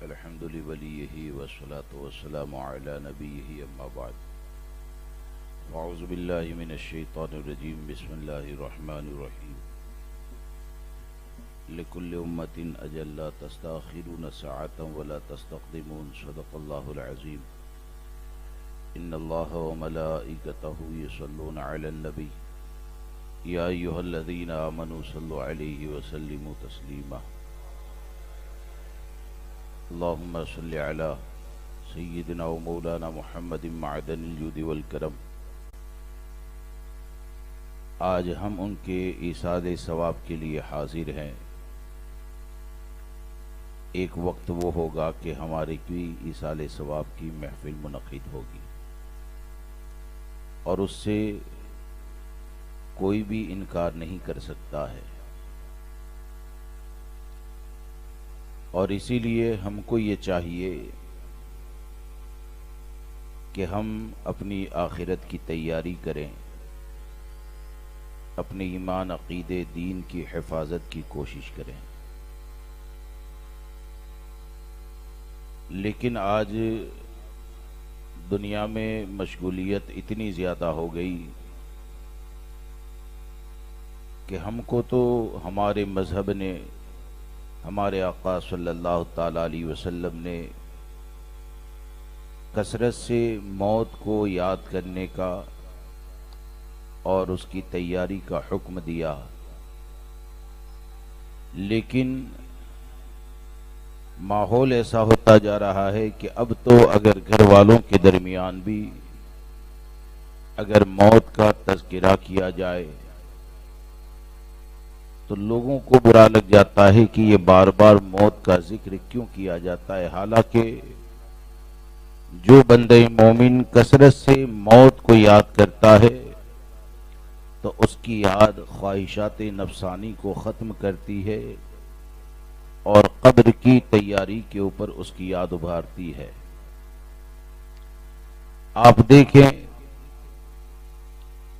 الحمد لوليه والصلاة والسلام على نبيه أما بعد أعوذ بالله من الشيطان الرجيم بسم الله الرحمن الرحيم لكل أمة أجل لا تستأخرون ساعة ولا تستقدمون صدق الله العظيم إن الله وملائكته يصلون على النبي يا أيها الذين آمنوا صلوا عليه وسلموا تسليما اللهم صل على سيدنا ومولانا محمد معدن الجود والکرم۔ آج ہم ان کے ایصال ثواب کے لیے حاضر ہیں۔ ایک وقت وہ ہوگا کہ ہماری کی ایصال ثواب کی محفل منعقد ہوگی اور اس سے کوئی بھی انکار نہیں کر سکتا ہے، اور اسی لیے ہم کو یہ چاہیے کہ ہم اپنی آخرت کی تیاری کریں، اپنے ایمان عقیدے دین کی حفاظت کی کوشش کریں۔ لیکن آج دنیا میں مشغولیت اتنی زیادہ ہو گئی کہ ہم کو تو ہمارے مذہب نے، ہمارے آقا صلی اللہ تعالی علیہ وسلم نے کثرت سے موت کو یاد کرنے کا اور اس کی تیاری کا حکم دیا، لیکن ماحول ایسا ہوتا جا رہا ہے کہ اب تو اگر گھر والوں کے درمیان بھی اگر موت کا تذکرہ کیا جائے تو لوگوں کو برا لگ جاتا ہے کہ یہ بار بار موت کا ذکر کیوں کیا جاتا ہے، حالانکہ جو بندہ مومن کثرت سے موت کو یاد کرتا ہے تو اس کی یاد خواہشات نفسانی کو ختم کرتی ہے اور قبر کی تیاری کے اوپر اس کی یاد ابھارتی ہے۔ آپ دیکھیں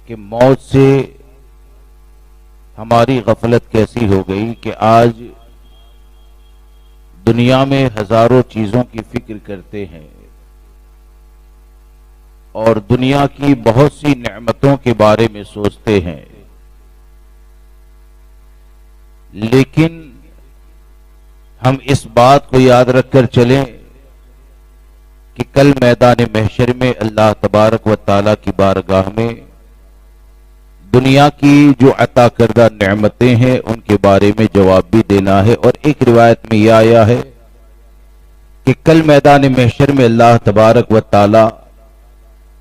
کہ موت سے ہماری غفلت کیسی ہو گئی کہ آج دنیا میں ہزاروں چیزوں کی فکر کرتے ہیں اور دنیا کی بہت سی نعمتوں کے بارے میں سوچتے ہیں، لیکن ہم اس بات کو یاد رکھ کر چلیں کہ کل میدان محشر میں اللہ تبارک و تعالیٰ کی بارگاہ میں دنیا کی جو عطا کردہ نعمتیں ہیں ان کے بارے میں جواب بھی دینا ہے، اور ایک روایت میں یہ آیا ہے کہ کل میدان محشر میں اللہ تبارک و تعالی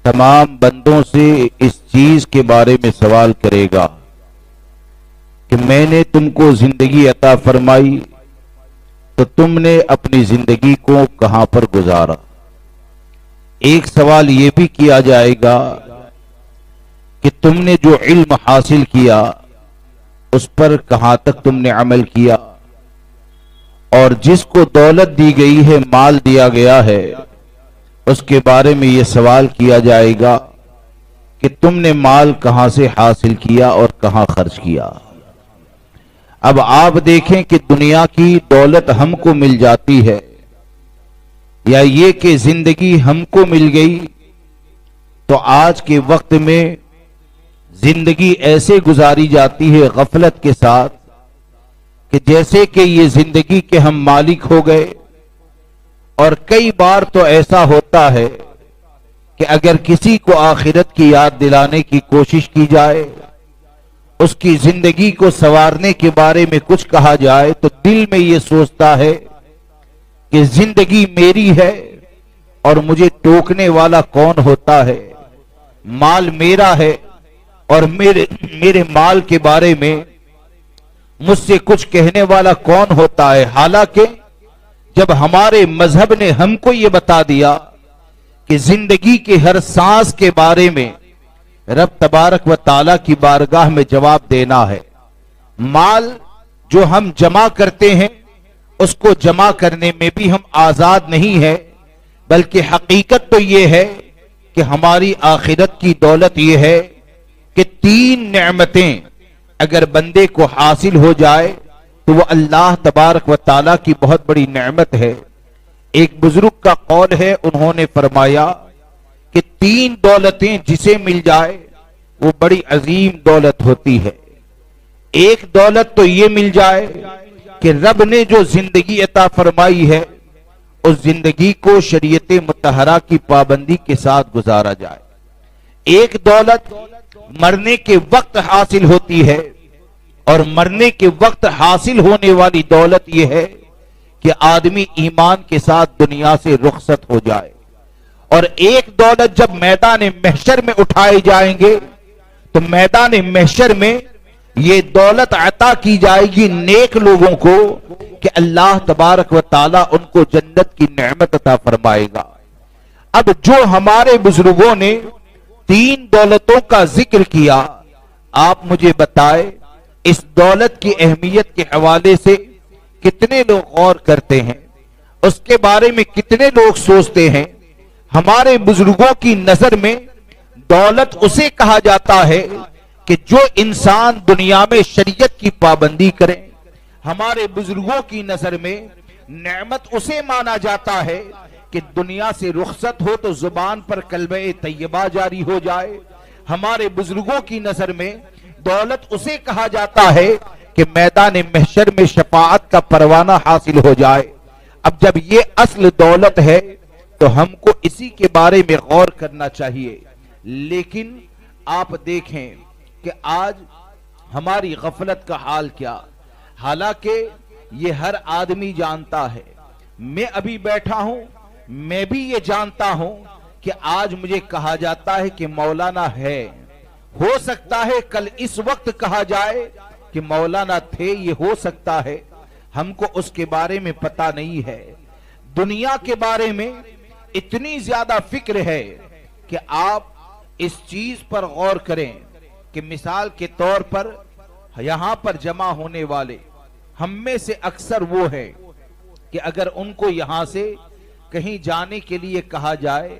تمام بندوں سے اس چیز کے بارے میں سوال کرے گا کہ میں نے تم کو زندگی عطا فرمائی تو تم نے اپنی زندگی کو کہاں پر گزارا۔ ایک سوال یہ بھی کیا جائے گا کہ تم نے جو علم حاصل کیا اس پر کہاں تک تم نے عمل کیا، اور جس کو دولت دی گئی ہے، مال دیا گیا ہے، اس کے بارے میں یہ سوال کیا جائے گا کہ تم نے مال کہاں سے حاصل کیا اور کہاں خرچ کیا۔ اب آپ دیکھیں کہ دنیا کی دولت ہم کو مل جاتی ہے یا یہ کہ زندگی ہم کو مل گئی، تو آج کے وقت میں زندگی ایسے گزاری جاتی ہے غفلت کے ساتھ کہ جیسے کہ یہ زندگی کے ہم مالک ہو گئے، اور کئی بار تو ایسا ہوتا ہے کہ اگر کسی کو آخرت کی یاد دلانے کی کوشش کی جائے، اس کی زندگی کو سنوارنے کے بارے میں کچھ کہا جائے تو دل میں یہ سوچتا ہے کہ زندگی میری ہے اور مجھے ٹوکنے والا کون ہوتا ہے، مال میرا ہے اور میرے مال کے بارے میں مجھ سے کچھ کہنے والا کون ہوتا ہے۔ حالانکہ جب ہمارے مذہب نے ہم کو یہ بتا دیا کہ زندگی کے ہر سانس کے بارے میں رب تبارک و تعالیٰ کی بارگاہ میں جواب دینا ہے، مال جو ہم جمع کرتے ہیں اس کو جمع کرنے میں بھی ہم آزاد نہیں ہے، بلکہ حقیقت تو یہ ہے کہ ہماری آخرت کی دولت یہ ہے کہ تین نعمتیں اگر بندے کو حاصل ہو جائے تو وہ اللہ تبارک و تعالیٰ کی بہت بڑی نعمت ہے۔ ایک بزرگ کا قول ہے، انہوں نے فرمایا کہ 3 دولتیں جسے مل جائے وہ بڑی عظیم دولت ہوتی ہے۔ ایک دولت تو یہ مل جائے کہ رب نے جو زندگی عطا فرمائی ہے اس زندگی کو شریعت مطہرہ کی پابندی کے ساتھ گزارا جائے۔ ایک دولت مرنے کے وقت حاصل ہوتی ہے، اور مرنے کے وقت حاصل ہونے والی دولت یہ ہے کہ آدمی ایمان کے ساتھ دنیا سے رخصت ہو جائے۔ اور ایک دولت جب میدان محشر میں اٹھائے جائیں گے تو میدان محشر میں یہ دولت عطا کی جائے گی نیک لوگوں کو کہ اللہ تبارک و تعالی ان کو جنت کی نعمت عطا فرمائے گا۔ اب جو ہمارے بزرگوں نے 3 دولتوں کا ذکر کیا، آپ مجھے بتائے اس دولت کی اہمیت کے حوالے سے کتنے لوگ غور کرتے ہیں، اس کے بارے میں کتنے لوگ سوچتے ہیں؟ ہمارے بزرگوں کی نظر میں دولت اسے کہا جاتا ہے کہ جو انسان دنیا میں شریعت کی پابندی کرے۔ ہمارے بزرگوں کی نظر میں نعمت اسے مانا جاتا ہے کہ دنیا سے رخصت ہو تو زبان پر کلمہ طیبہ جاری ہو جائے۔ ہمارے بزرگوں کی نظر میں دولت اسے کہا جاتا ہے کہ میدان محشر میں شفاعت کا پروانہ حاصل ہو جائے۔ اب جب یہ اصل دولت ہے تو ہم کو اسی کے بارے میں غور کرنا چاہیے، لیکن آپ دیکھیں کہ آج ہماری غفلت کا حال کیا، حالانکہ یہ ہر آدمی جانتا ہے۔ میں ابھی بیٹھا ہوں، میں بھی یہ جانتا ہوں کہ آج مجھے کہا جاتا ہے کہ مولانا ہے، ہو سکتا ہے کل اس وقت کہا جائے کہ مولانا تھے، یہ ہو سکتا ہے، ہم کو اس کے بارے میں پتہ نہیں ہے۔ دنیا کے بارے میں اتنی زیادہ فکر ہے کہ آپ اس چیز پر غور کریں کہ مثال کے طور پر یہاں پر جمع ہونے والے ہم میں سے اکثر وہ ہے کہ اگر ان کو یہاں سے کہیں جانے کے لیے کہا جائے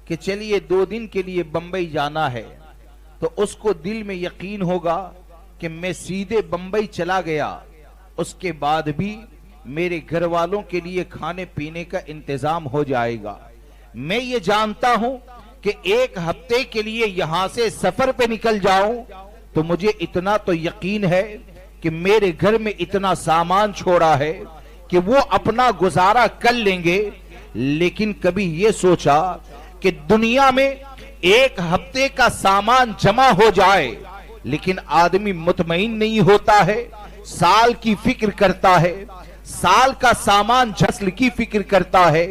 کہ چلیے 2 دن کے لیے بمبئی جانا ہے، تو اس کو دل میں یقین ہوگا کہ میں سیدھے بمبئی چلا گیا، اس کے بعد بھی میرے گھر والوں کے لیے کھانے پینے کا انتظام ہو جائے گا۔ میں یہ جانتا ہوں کہ 1 ہفتے کے لیے یہاں سے سفر پہ نکل جاؤں تو مجھے اتنا تو یقین ہے کہ میرے گھر میں اتنا سامان چھوڑا ہے کہ وہ اپنا گزارا کر لیں گے۔ لیکن کبھی یہ سوچا کہ دنیا میں 1 ہفتے کا سامان جمع ہو جائے، لیکن آدمی مطمئن نہیں ہوتا ہے، سال کی فکر کرتا ہے، سال کا سامان نسل کی فکر کرتا ہے،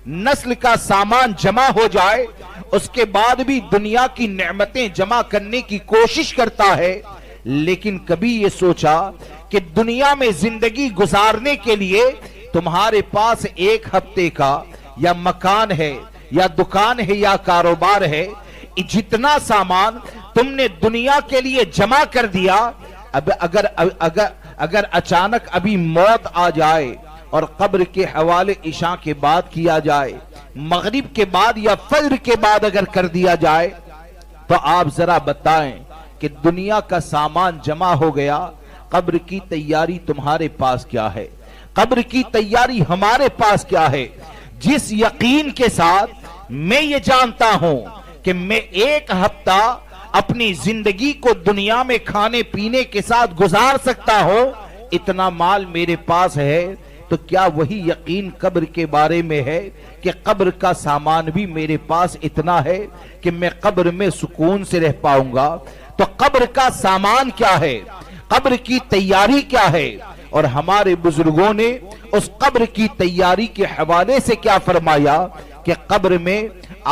نسل کا سامان جمع ہو جائے اس کے بعد بھی دنیا کی نعمتیں جمع کرنے کی کوشش کرتا ہے۔ لیکن کبھی یہ سوچا کہ دنیا میں زندگی گزارنے کے لیے تمہارے پاس 1 ہفتے کا یا مکان ہے یا دکان ہے یا کاروبار ہے، جتنا سامان تم نے دنیا کے لیے جمع کر دیا، اب اگر اچانک ابھی موت آ جائے اور قبر کے حوالے عشاء کے بعد کیا جائے، مغرب کے بعد یا فجر کے بعد اگر کر دیا جائے، تو آپ ذرا بتائیں کہ دنیا کا سامان جمع ہو گیا، قبر کی تیاری تمہارے پاس کیا ہے؟ قبر کی تیاری ہمارے پاس کیا ہے؟ جس یقین کے ساتھ میں یہ جانتا ہوں کہ میں 1 ہفتہ اپنی زندگی کو دنیا میں کھانے پینے کے ساتھ گزار سکتا ہوں، اتنا مال میرے پاس ہے، تو کیا وہی یقین قبر کے بارے میں ہے کہ قبر کا سامان بھی میرے پاس اتنا ہے کہ میں قبر میں سکون سے رہ پاؤں گا؟ تو قبر کا سامان کیا ہے؟ قبر کی تیاری کیا ہے؟ اور ہمارے بزرگوں نے اس قبر کی تیاری کے حوالے سے کیا فرمایا کہ قبر میں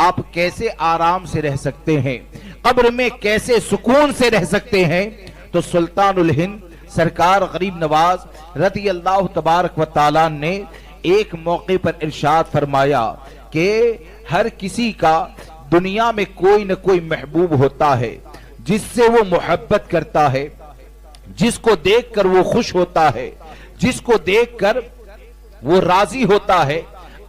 آپ کیسے آرام سے رہ سکتے ہیں، قبر میں کیسے سکون سے رہ سکتے ہیں؟ تو سلطان الہند سرکار غریب نواز رضی اللہ تبارک و تعالیٰ نے ایک موقع پر ارشاد فرمایا کہ ہر کسی کا دنیا میں کوئی نہ کوئی محبوب ہوتا ہے جس سے وہ محبت کرتا ہے، جس کو دیکھ کر وہ خوش ہوتا ہے، جس کو دیکھ کر وہ راضی ہوتا ہے۔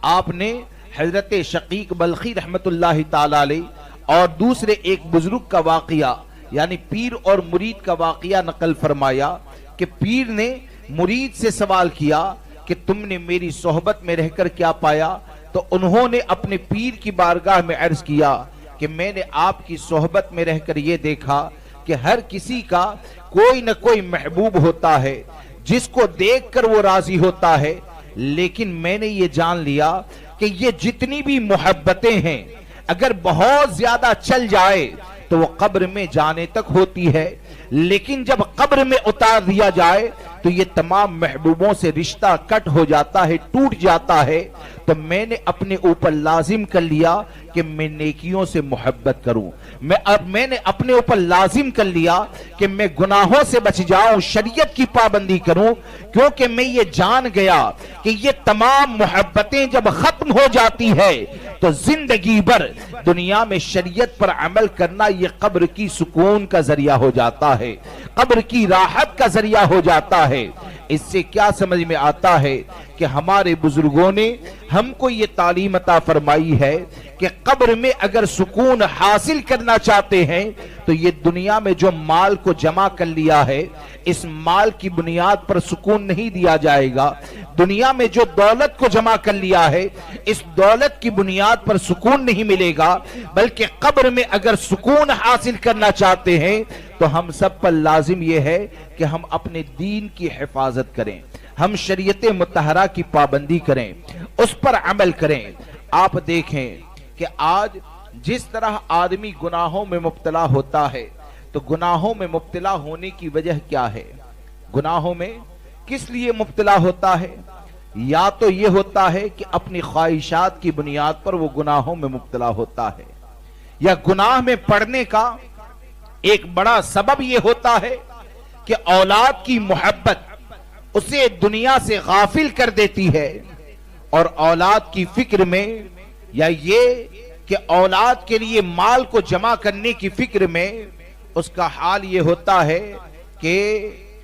آپ نے حضرت شقیق بلخی رحمت اللہ تعالی علیہ اور دوسرے ایک بزرگ کا واقعہ یعنی پیر اور مرید کا واقعہ نقل فرمایا کہ پیر نے مرید سے سوال کیا کہ تم نے میری صحبت میں رہ کر کیا پایا؟ تو انہوں نے اپنے پیر کی بارگاہ میں عرض کیا کہ میں نے آپ کی صحبت میں رہ کر یہ دیکھا کہ ہر کسی کا کوئی نہ کوئی محبوب ہوتا ہے جس کو دیکھ کر وہ راضی ہوتا ہے، لیکن میں نے یہ جان لیا کہ یہ جتنی بھی محبتیں ہیں اگر بہت زیادہ چل جائے تو وہ قبر میں جانے تک ہوتی ہے، لیکن جب قبر میں اتار دیا جائے تو یہ تمام محبوبوں سے رشتہ کٹ ہو جاتا ہے، ٹوٹ جاتا ہے۔ تو میں نے اپنے اوپر لازم کر لیا کہ میں نیکیوں سے محبت کروں، میں نے اپنے اوپر لازم کر لیا کہ میں گناہوں سے بچ جاؤں، شریعت کی پابندی کروں، کیونکہ میں یہ جان گیا کہ یہ تمام محبتیں جب ختم ہو جاتی ہے تو زندگی بھر دنیا میں شریعت پر عمل کرنا یہ قبر کی سکون کا ذریعہ ہو جاتا ہے، قبر کی راحت کا ذریعہ ہو جاتا ہے۔ اس سے کیا سمجھ میں آتا ہے کہ ہمارے بزرگوں نے ہم کو یہ تعلیم عطا فرمائی ہے کہ قبر میں اگر سکون حاصل کرنا چاہتے ہیں تو یہ دنیا میں جو مال کو جمع کر لیا ہے اس مال کی بنیاد پر سکون نہیں دیا جائے گا، دنیا میں جو دولت کو جمع کر لیا ہے اس دولت کی بنیاد پر سکون نہیں ملے گا، بلکہ قبر میں اگر سکون حاصل کرنا چاہتے ہیں تو ہم سب پر لازم یہ ہے کہ ہم اپنے دین کی حفاظت کریں، ہم شریعت مطہرہ کی پابندی کریں، اس پر عمل کریں۔ آپ دیکھیں کہ آج جس طرح آدمی گناہوں میں مبتلا ہوتا ہے تو گناہوں میں مبتلا ہونے کی وجہ کیا ہے؟ گناہوں میں کس لیے مبتلا ہوتا ہے؟ یا تو یہ ہوتا ہے کہ اپنی خواہشات کی بنیاد پر وہ گناہوں میں مبتلا ہوتا ہے، یا گناہ میں پڑنے کا ایک بڑا سبب یہ ہوتا ہے کہ اولاد کی محبت اسے دنیا سے غافل کر دیتی ہے، اور اولاد کی فکر میں یا یہ کہ اولاد کے لیے مال کو جمع کرنے کی فکر میں اس کا حال یہ ہوتا ہے کہ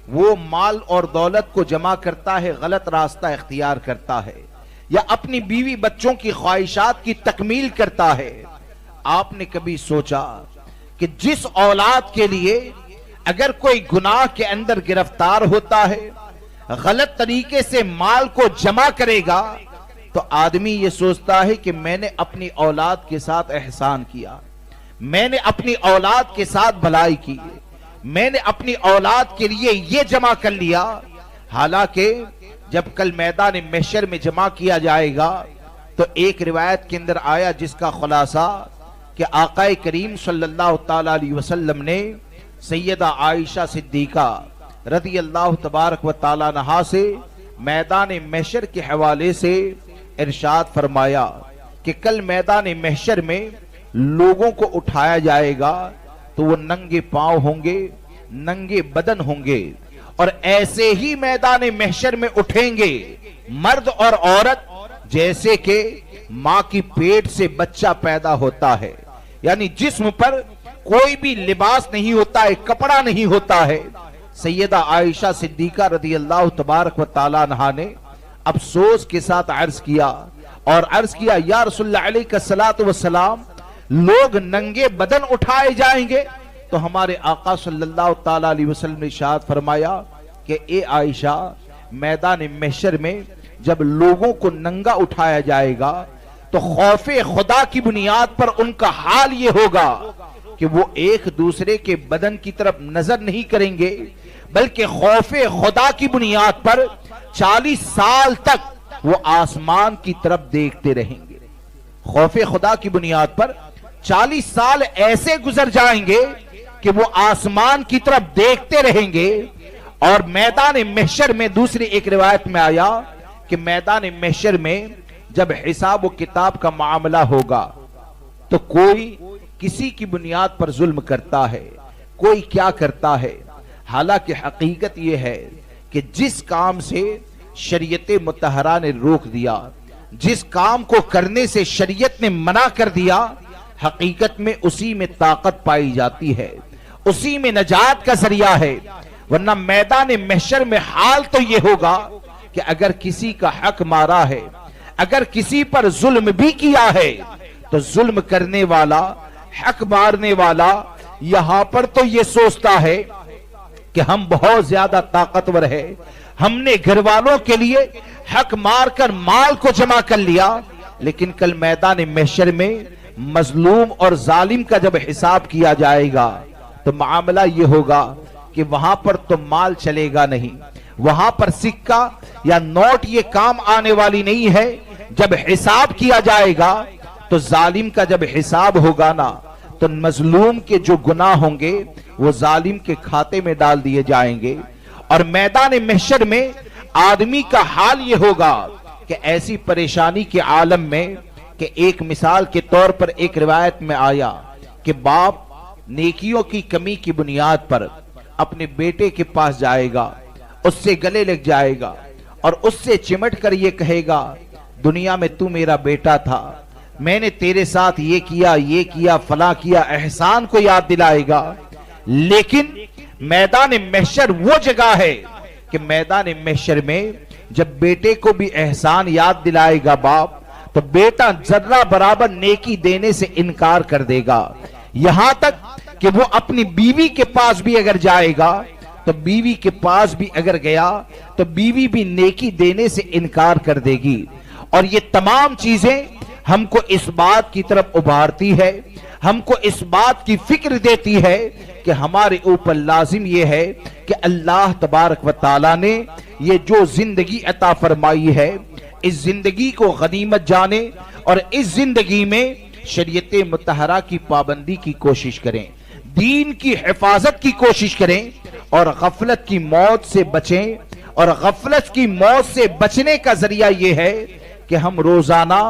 وہ مال اور دولت کو جمع کرتا ہے، غلط راستہ اختیار کرتا ہے، یا اپنی بیوی بچوں کی خواہشات کی تکمیل کرتا ہے۔ آپ نے کبھی سوچا کہ جس اولاد کے لیے اگر کوئی گناہ کے اندر گرفتار ہوتا ہے، غلط طریقے سے مال کو جمع کرے گا تو آدمی یہ سوچتا ہے کہ میں نے اپنی اولاد کے ساتھ احسان کیا، میں نے اپنی اولاد کے ساتھ بھلائی کی، میں نے اپنی اولاد کے لیے یہ جمع کر لیا۔ حالانکہ جب کل میدان محشر میں جمع کیا جائے گا تو ایک روایت کے اندر آیا جس کا خلاصہ کہ آقا کریم صلی اللہ تعالی علیہ وسلم نے سیدہ عائشہ صدیقہ رضی اللہ تبارک و تعالی عنہا سے میدان محشر کے حوالے سے ارشاد فرمایا کہ کل میدان محشر میں لوگوں کو اٹھایا جائے گا تو وہ ننگے پاؤں ہوں گے، ننگے بدن ہوں گے، اور ایسے ہی میدان محشر میں اٹھیں گے مرد اور عورت جیسے کہ ماں کی پیٹ سے بچہ پیدا ہوتا ہے، یعنی جسم پر کوئی بھی لباس نہیں ہوتا ہے، کپڑا نہیں ہوتا ہے۔ سیدہ عائشہ صدیقہ رضی اللہ تبارک و تعالی عنہا نے افسوس کے ساتھ عرض کیا یا رسول اللہ علیہ الصلوۃ والسلام، لوگ ننگے بدن اٹھائے جائیں گے؟ تو ہمارے آقا صلی اللہ تعالی علیہ وسلم نے ارشاد فرمایا کہ اے عائشہ، میدان محشر میں جب لوگوں کو ننگا اٹھایا جائے گا تو خوف خدا کی بنیاد پر ان کا حال یہ ہوگا کہ وہ ایک دوسرے کے بدن کی طرف نظر نہیں کریں گے، بلکہ خوف خدا کی بنیاد پر 40 سال تک وہ آسمان کی طرف دیکھتے رہیں گے۔ خوف خدا کی بنیاد پر 40 سال ایسے گزر جائیں گے کہ وہ آسمان کی طرف دیکھتے رہیں گے۔ اور میدان محشر میں دوسری ایک روایت میں آیا کہ میدان محشر میں جب حساب و کتاب کا معاملہ ہوگا تو کوئی کسی کی بنیاد پر ظلم کرتا ہے، کوئی کیا کرتا ہے، حالانکہ حقیقت یہ ہے کہ جس کام سے شریعت مطہرہ نے روک دیا، جس کام کو کرنے سے شریعت نے منع کر دیا، حقیقت میں اسی میں طاقت پائی جاتی ہے، اسی میں نجات کا ذریعہ ہے۔ ورنہ میدان محشر میں حال تو یہ ہوگا کہ اگر کسی کا حق مارا ہے، اگر کسی پر ظلم بھی کیا ہے تو ظلم کرنے والا، حق مارنے والا یہاں پر تو یہ سوچتا ہے کہ ہم بہت زیادہ طاقتور ہے، ہم نے گھر والوں کے لیے حق مار کر مال کو جمع کر لیا، لیکن کل میدان محشر میں مظلوم اور ظالم کا جب حساب کیا جائے گا تو معاملہ یہ ہوگا کہ وہاں پر تو مال چلے گا نہیں، وہاں پر سکہ یا نوٹ یہ کام آنے والی نہیں ہے۔ جب حساب کیا جائے گا تو ظالم کا جب حساب ہوگا نا تو مظلوم کے جو گناہ ہوں گے وہ ظالم کے کھاتے میں ڈال دیے جائیں گے، اور میدان محشر میں آدمی کا حال یہ ہوگا کہ ایسی پریشانی کے عالم میں کہ ایک مثال کے طور پر ایک روایت میں آیا کہ باپ نیکیوں کی کمی کی بنیاد پر اپنے بیٹے کے پاس جائے گا، اس سے گلے لگ جائے گا اور اس سے چمٹ کر یہ کہے گا دنیا میں تو میرا بیٹا تھا، میں نے تیرے ساتھ یہ کیا فلاں کیا، احسان کو یاد دلائے گا۔ لیکن میدان محشر وہ جگہ ہے کہ میدان محشر میں جب بیٹے کو بھی احسان یاد دلائے گا باپ تو بیٹا ذرہ برابر نیکی دینے سے انکار کر دے گا، یہاں تک کہ وہ اپنی بیوی کے پاس بھی اگر جائے گا تو بیوی کے پاس بھی اگر گیا تو بیوی بھی نیکی دینے سے انکار کر دے گی۔ اور یہ تمام چیزیں ہم کو اس بات کی طرف ابھارتی ہے، ہم کو اس بات کی فکر دیتی ہے کہ ہمارے اوپر لازم یہ ہے کہ اللہ تبارک و تعالیٰ نے یہ جو زندگی عطا فرمائی ہے اس زندگی کو غنیمت جانے اور اس زندگی میں شریعت مطہرہ کی پابندی کی کوشش کریں، دین کی حفاظت کی کوشش کریں اور غفلت کی موت سے بچیں۔ اور غفلت کی موت سے بچنے کا ذریعہ یہ ہے کہ ہم روزانہ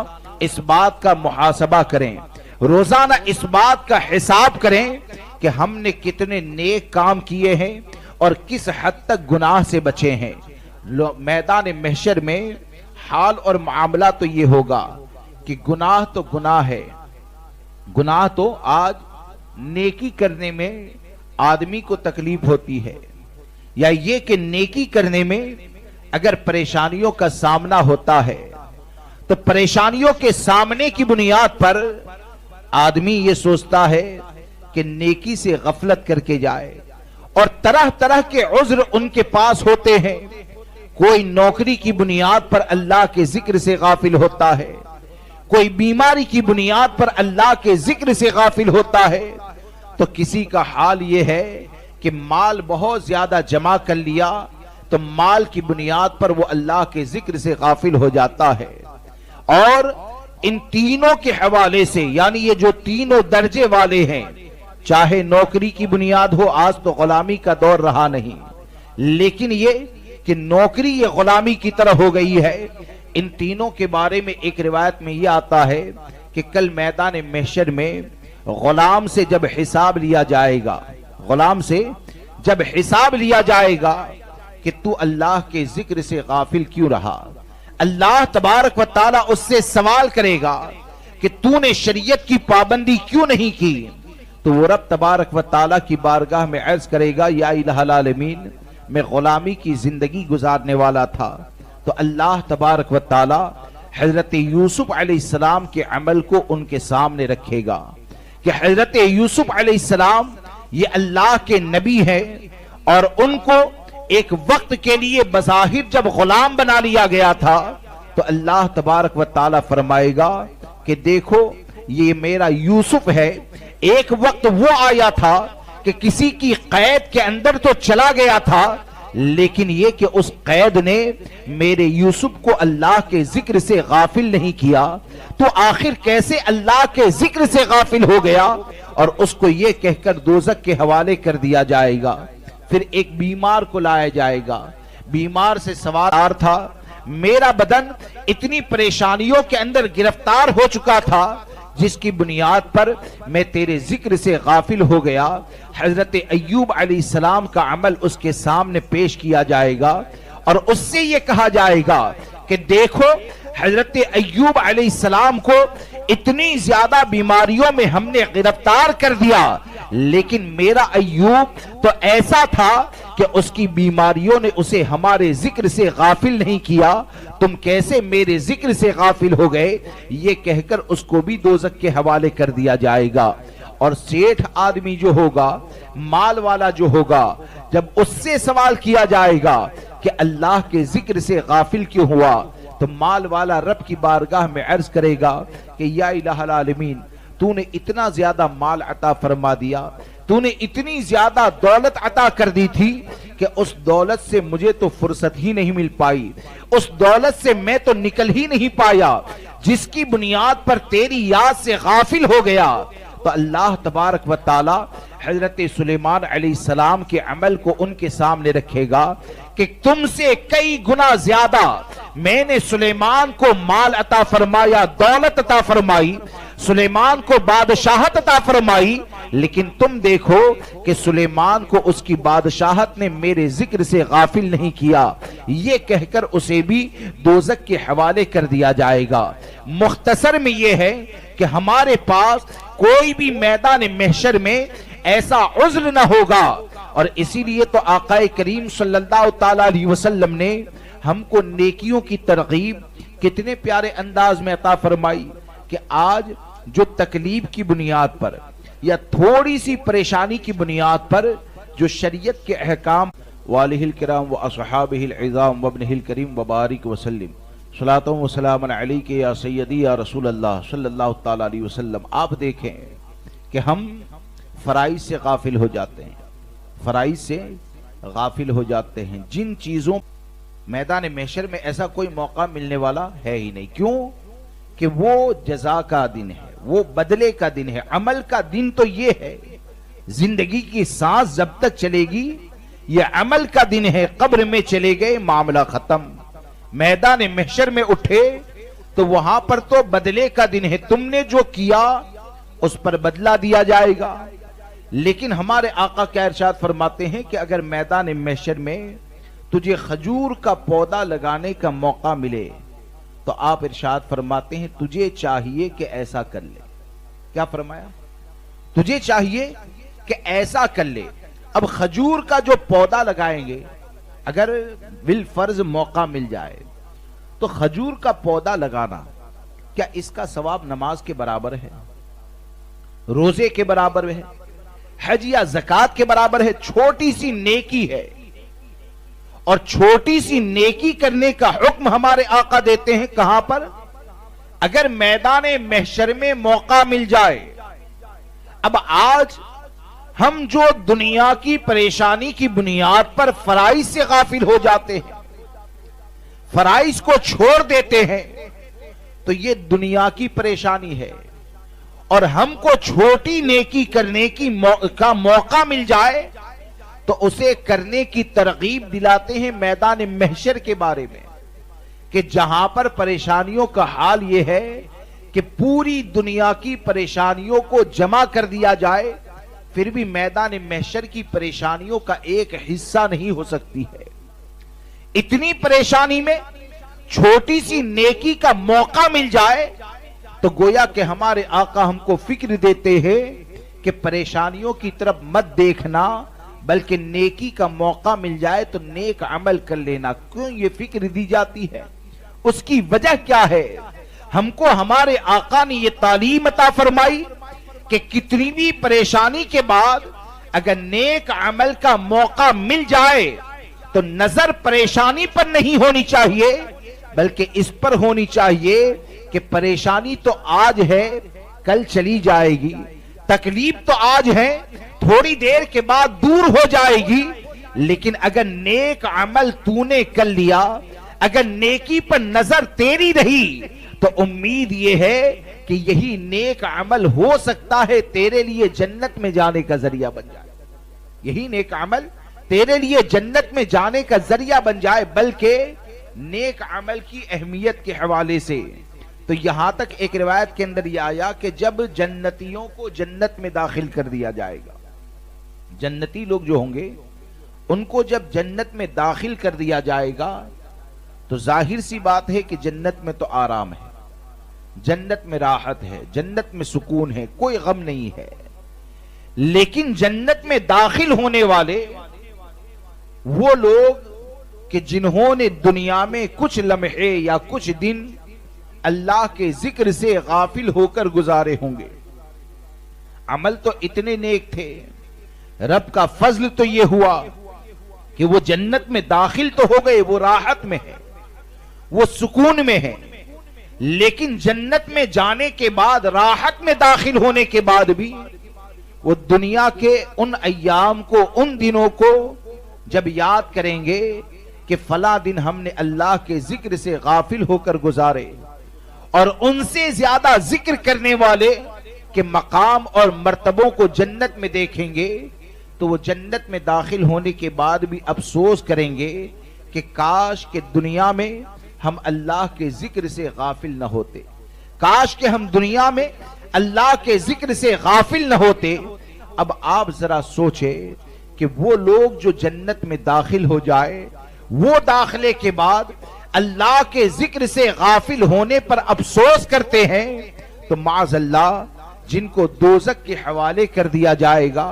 اس بات کا محاسبہ کریں، روزانہ اس بات کا حساب کریں کہ ہم نے کتنے نیک کام کیے ہیں اور کس حد تک گناہ سے بچے ہیں۔ میدان محشر میں حال اور معاملہ تو یہ ہوگا کہ گناہ تو گناہ ہے، گناہ تو آج نیکی کرنے میں آدمی کو تکلیف ہوتی ہے، یا یہ کہ نیکی کرنے میں اگر پریشانیوں کا سامنا ہوتا ہے تو پریشانیوں کے سامنے کی بنیاد پر آدمی یہ سوچتا ہے کہ نیکی سے غفلت کر کے جائے، اور طرح طرح کے عذر ان کے پاس ہوتے ہیں۔ کوئی نوکری کی بنیاد پر اللہ کے ذکر سے غافل ہوتا ہے، کوئی بیماری کی بنیاد پر اللہ کے ذکر سے غافل ہوتا ہے، تو کسی کا حال یہ ہے کہ مال بہت زیادہ جمع کر لیا تو مال کی بنیاد پر وہ اللہ کے ذکر سے غافل ہو جاتا ہے۔ اور ان تینوں کے حوالے سے یعنی یہ جو تینوں درجے والے ہیں، چاہے نوکری کی بنیاد ہو، آج تو غلامی کا دور رہا نہیں، لیکن یہ کہ نوکری یہ غلامی کی طرح ہو گئی ہے، ان تینوں کے بارے میں ایک روایت میں یہ آتا ہے کہ کل میدان محشر میں غلام سے جب حساب لیا جائے گا، غلام سے جب حساب لیا جائے گا کہ تو اللہ کے ذکر سے غافل کیوں رہا، اللہ تبارک و تعالیٰ اس سے سوال کرے گا کہ تو نے شریعت کی پابندی کیوں نہیں کی، تو وہ رب تبارک و تعالیٰ کی بارگاہ میں عرض کرے گا یا الہ العالمین میں غلامی کی زندگی گزارنے والا تھا۔ تو اللہ تبارک و تعالیٰ حضرت یوسف علیہ السلام کے عمل کو ان کے سامنے رکھے گا کہ حضرت یوسف علیہ السلام یہ اللہ کے نبی ہیں، اور ان کو ایک وقت کے لیے بظاہر جب غلام بنا لیا گیا تھا تو اللہ تبارک و تعالیٰ فرمائے گا کہ دیکھو یہ میرا یوسف ہے، ایک وقت وہ آیا تھا کہ کسی کی قید کے اندر تو چلا گیا تھا، لیکن یہ کہ اس قید نے میرے یوسف کو اللہ کے ذکر سے غافل نہیں کیا، تو آخر کیسے اللہ کے ذکر سے غافل ہو گیا، اور اس کو یہ کہہ کر دوزخ کے حوالے کر دیا جائے گا۔ پھر ایک بیمار کو لایا جائے گا، بیمار سے سوال تھا، میرا بدن اتنی پریشانیوں کے اندر گرفتار ہو چکا تھا جس کی بنیاد پر میں تیرے ذکر سے غافل ہو گیا۔ حضرت ایوب علیہ السلام کا عمل اس کے سامنے پیش کیا جائے گا، اور اس سے یہ کہا جائے گا کہ دیکھو حضرت ایوب علیہ السلام کو اتنی زیادہ بیماریوں میں ہم نے گرفتار کر دیا، لیکن میرا ایوب تو ایسا تھا کہ اس کی بیماریوں نے اسے ہمارے ذکر سے غافل نہیں کیا، تم کیسے میرے ذکر سے غافل ہو گئے، یہ کہہ کر اس کو بھی دوزخ کے حوالے کر دیا جائے گا۔ اور سیٹھ آدمی جو ہوگا، مال والا جو ہوگا، جب اس سے سوال کیا جائے گا کہ اللہ کے ذکر سے غافل کیوں ہوا، تو تو مال والا رب کی بارگاہ میں عرض کرے گا کہ یا الہ العالمین، تو نے اتنا زیادہ مال عطا فرما دیا، تو نے اتنی زیادہ دولت عطا کر دی تھی کہ اس دولت سے مجھے تو فرصت ہی نہیں مل پائی، اس دولت سے میں تو نکل ہی نہیں پایا، جس کی بنیاد پر تیری یاد سے غافل ہو گیا۔ تو اللہ تبارک و تعالی حضرت سلیمان علیہ السلام کے عمل کو ان کے سامنے رکھے گا کہ تم سے کئی گنا زیادہ میں نے سلیمان کو مال عطا فرمایا، دولت عطا فرمائی، سلیمان کو بادشاہت عطا فرمائی، لیکن تم دیکھو کہ سلیمان کو اس کی بادشاہت نے میرے ذکر سے غافل نہیں کیا، یہ کہہ کر اسے بھی دوزخ کے حوالے کر دیا جائے گا۔ مختصر میں یہ ہے کہ ہمارے پاس کوئی بھی میدان محشر میں ایسا عذر نہ ہوگا، اور اسی لیے تو آقا کریم صلی اللہ تعالی علیہ وسلم نے ہم کو نیکیوں کی ترغیب کتنے پیارے انداز میں عطا فرمائی کہ آج جو تکلیف کی بنیاد پر یا تھوڑی سی پریشانی کی بنیاد پر جو شریعت کے احکام والہ الکرام و اصحابہ العظام و ابنہ الکریم وبارک وسلم صلاۃ و سلام علیک یا سیدی یا رسول اللہ صلی اللہ تعالی علیہ وسلم، آپ دیکھیں کہ ہم فرائض سے غافل ہو جاتے ہیں، فرائض سے غافل ہو جاتے ہیں، جن چیزوں میدان محشر میں ایسا کوئی موقع ملنے والا ہے ہی نہیں۔ کیوں؟ کہ وہ جزا کا دن ہے، وہ بدلے کا دن ہے، عمل کا دن تو یہ ہے، زندگی کی سانس جب تک چلے گی یہ عمل کا دن ہے، قبر میں چلے گئے معاملہ ختم، میدان محشر میں اٹھے تو وہاں پر تو بدلے کا دن ہے، تم نے جو کیا اس پر بدلہ دیا جائے گا۔ لیکن ہمارے آقا کیا ارشاد فرماتے ہیں کہ اگر میدان محشر میں تجھے کھجور کا پودا لگانے کا موقع ملے تو آپ ارشاد فرماتے ہیں تجھے چاہیے کہ ایسا کر لے۔ کیا فرمایا؟ تجھے چاہیے کہ ایسا کر لے۔ اب کھجور کا جو پودا لگائیں گے، اگر بالفرض موقع مل جائے تو کھجور کا پودا لگانا کیا اس کا ثواب نماز کے برابر ہے، روزے کے برابر ہے، حج یا زکوٰۃ کے برابر ہے؟ چھوٹی سی نیکی ہے، اور چھوٹی سی نیکی کرنے کا حکم ہمارے آقا دیتے ہیں کہاں پر؟ اگر میدان محشر میں موقع مل جائے۔ اب آج ہم جو دنیا کی پریشانی کی بنیاد پر فرائض سے غافل ہو جاتے ہیں، فرائض کو چھوڑ دیتے ہیں، تو یہ دنیا کی پریشانی ہے، اور ہم کو چھوٹی نیکی کرنے کا موقع مل جائے تو اسے کرنے کی ترغیب دلاتے ہیں میدان محشر کے بارے میں، کہ جہاں پر پریشانیوں کا حال یہ ہے کہ پوری دنیا کی پریشانیوں کو جمع کر دیا جائے، پھر بھی میدان محشر کی پریشانیوں کا ایک حصہ نہیں ہو سکتی ہے۔ اتنی پریشانی میں چھوٹی سی نیکی کا موقع مل جائے تو گویا کہ ہمارے آقا ہم کو فکر دیتے ہیں کہ پریشانیوں کی طرف مت دیکھنا، بلکہ نیکی کا موقع مل جائے تو نیک عمل کر لینا۔ کیوں یہ فکر دی جاتی ہے؟ اس کی وجہ کیا ہے؟ ہم کو ہمارے آقا نے یہ تعلیم عطا فرمائی کہ کتنی بھی پریشانی کے بعد اگر نیک عمل کا موقع مل جائے تو نظر پریشانی پر نہیں ہونی چاہیے، بلکہ اس پر ہونی چاہیے کہ پریشانی تو آج ہے، کل چلی جائے گی، تکلیف تو آج ہے، تھوڑی دیر کے بعد دور ہو جائے گی، لیکن اگر نیک عمل تو نے کر لیا، اگر نیکی پر نظر تیری رہی تو امید یہ ہے کہ یہی نیک عمل ہو سکتا ہے تیرے لیے جنت میں جانے کا ذریعہ بن جائے، یہی نیک عمل تیرے لیے جنت میں جانے کا ذریعہ بن جائے۔ بلکہ نیک عمل کی اہمیت کے حوالے سے تو یہاں تک ایک روایت کے اندر یہ آیا کہ جب جنتیوں کو جنت میں داخل کر دیا جائے گا، جنتی لوگ جو ہوں گے ان کو جب جنت میں داخل کر دیا جائے گا تو ظاہر سی بات ہے کہ جنت میں تو آرام ہے، جنت میں راحت ہے، جنت میں سکون ہے، کوئی غم نہیں ہے۔ لیکن جنت میں داخل ہونے والے وہ لوگ کہ جنہوں نے دنیا میں کچھ لمحے یا کچھ دن اللہ کے ذکر سے غافل ہو کر گزارے ہوں گے، عمل تو اتنے نیک تھے، رب کا فضل تو یہ ہوا کہ وہ جنت میں داخل تو ہو گئے، وہ راحت میں ہے، وہ سکون میں ہیں، لیکن جنت میں جانے کے بعد، راحت میں داخل ہونے کے بعد بھی وہ دنیا کے ان ایام کو، ان دنوں کو جب یاد کریں گے کہ فلاں دن ہم نے اللہ کے ذکر سے غافل ہو کر گزارے، اور ان سے زیادہ ذکر کرنے والے کہ مقام اور مرتبوں کو جنت میں دیکھیں گے، تو وہ جنت میں داخل ہونے کے بعد بھی افسوس کریں گے کہ کاش کہ دنیا میں ہم اللہ کے ذکر سے غافل نہ ہوتے، کاش کہ ہم دنیا میں اللہ کے ذکر سے غافل نہ ہوتے۔ اب آپ ذرا سوچیں کہ وہ لوگ جو جنت میں داخل ہو جائے، وہ داخلے کے بعد اللہ کے ذکر سے غافل ہونے پر افسوس کرتے ہیں، تو معاذ اللہ جن کو دوزخ کے حوالے کر دیا جائے گا،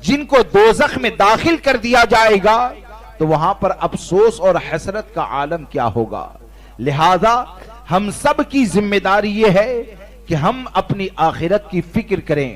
جن کو دوزخ میں داخل کر دیا جائے گا، تو وہاں پر افسوس اور حسرت کا عالم کیا ہوگا۔ لہذا ہم سب کی ذمہ داری یہ ہے کہ ہم اپنی آخرت کی فکر کریں۔